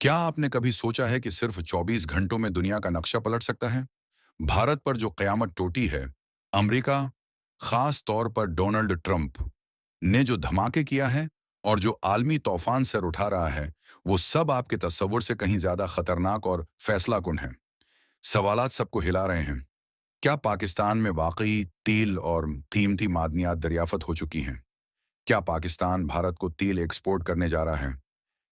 क्या आपने कभी सोचा है कि सिर्फ 24 घंटों में दुनिया का नक्शा पलट सकता है? भारत पर जो कयामत टूटी है, अमेरिका, खास तौर पर डोनाल्ड ट्रंप ने जो धमाके किया है और जो आलमी तूफान सर उठा रहा है, वो सब आपके तस्वुर से कहीं ज्यादा खतरनाक और फैसलाकुन है। सवालात सबको हिला रहे हैं। क्या पाकिस्तान में वाकई तेल और कीमती मादनियात दरियाफत हो चुकी हैं? क्या पाकिस्तान भारत को तेल एक्सपोर्ट करने जा रहा है?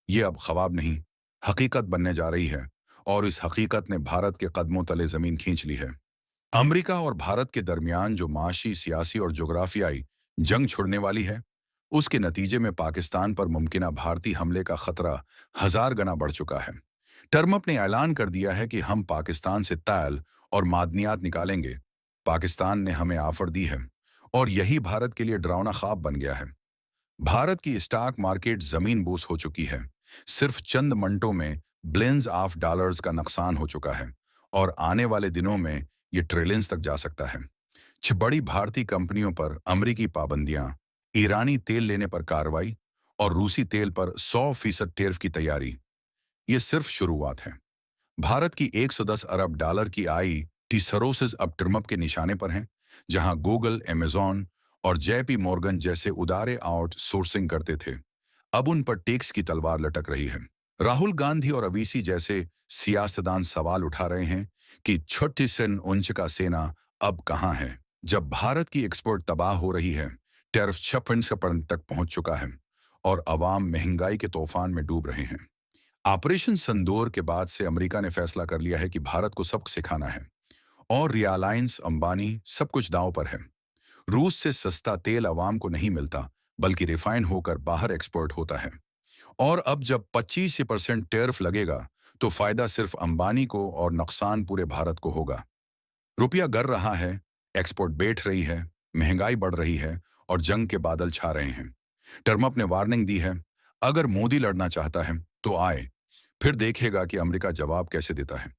ये अब ख्वाब नहीं, हकीकत बनने जा रही है। और इस हकीकत ने भारत के कदमों तले जमीन खींच ली है। अमेरिका और भारत के दरमियान जो माशी, सियासी और जोग्राफियाई जंग छिड़ने वाली है, उसके नतीजे में पाकिस्तान पर मुमकिन भारतीय हमले का खतरा हजार गुना बढ़ चुका है। ट्रंप ने ऐलान कर दिया है कि हम पाकिस्तान से तेल और मादनियात निकालेंगे। पाकिस्तान ने हमें ऑफर दी है और यही भारत के लिए डरावना ख्वाब बन गया है। भारत की स्टॉक मार्केट जमीन बोस हो चुकी है। सिर्फ चंद मिनटों में बिलियंस ऑफ डॉलर्स का नुकसान हो चुका है और आने वाले दिनों में ये ट्रिलियंस तक जा सकता है। बड़ी भारतीय कंपनियों पर अमेरिकी पाबंदियां, ईरानी तेल लेने पर कार्रवाई और रूसी तेल पर 100% टैरिफ की तैयारी, ये सिर्फ शुरुआत है। भारत की 110 अरब डॉलर की आई टी सरोसेज अब ट्रम्प के निशाने पर हैं, जहां गूगल, अमेजॉन और जेपी मॉर्गन जैसे उदारे आउटसोर्सिंग करते थे, अब उन पर टैक्स की तलवार लटक रही है। राहुल गांधी और अवीसी जैसे सियासतदान सवाल उठा रहे हैं कि छठी सेन उंच का सेना अब कहां है। जब भारत की एक्सपोर्ट तबाह हो रही है, टैरिफ 6% तक पहुंच चुका है और अवाम महंगाई के तूफान में डूब रहे हैं। ऑपरेशन संदूर के बाद से अमेरिका ने फैसला कर लिया है कि भारत को सबक सिखाना है और रिलायंस, अंबानी, सब कुछ दांव पर है। रूस से सस्ता तेल अवाम को नहीं मिलता, बल्कि रिफाइन होकर बाहर एक्सपोर्ट होता है। और अब जब 25% टैरिफ लगेगा, तो फायदा सिर्फ अंबानी को और नुकसान पूरे भारत को होगा। रुपया गिर रहा है, एक्सपोर्ट बैठ रही है, महंगाई बढ़ रही है और जंग के बादल छा रहे हैं। ट्रम्प ने वार्निंग दी है, अगर मोदी लड़ना चाहता है तो आए, फिर देखेगा कि अमेरिका जवाब कैसे देता है।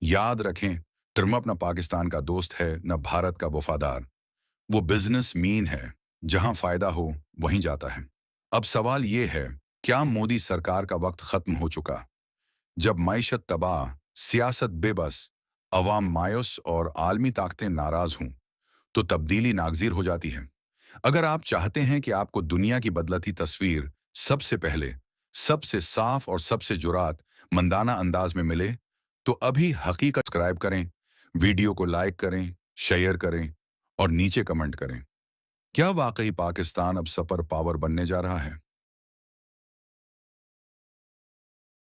याद रखें, ट्रम्प न पाकिस्तान का दोस्त है, न भारत का वफादार। वो बिजनेस मीन है, जहां फायदा हो वहीं जाता है। अब सवाल ये है, क्या मोदी सरकार का वक्त खत्म हो चुका? जब मईशत तबाह, सियासत बेबस, अवाम मायूस और आलमी ताकतें नाराज हों, तो तब्दीली नागजीर हो जाती है। अगर आप चाहते हैं कि आपको दुनिया की बदलती तस्वीर सबसे पहले, सबसे साफ और सबसे जुरात मंदाना अंदाज में मिले, तो अभी हकीकत सब्सक्राइब करें, वीडियो को लाइक करें, शेयर करें और नीचे कमेंट करें। क्या वाकई पाकिस्तान अब सुपर पावर बनने जा रहा है?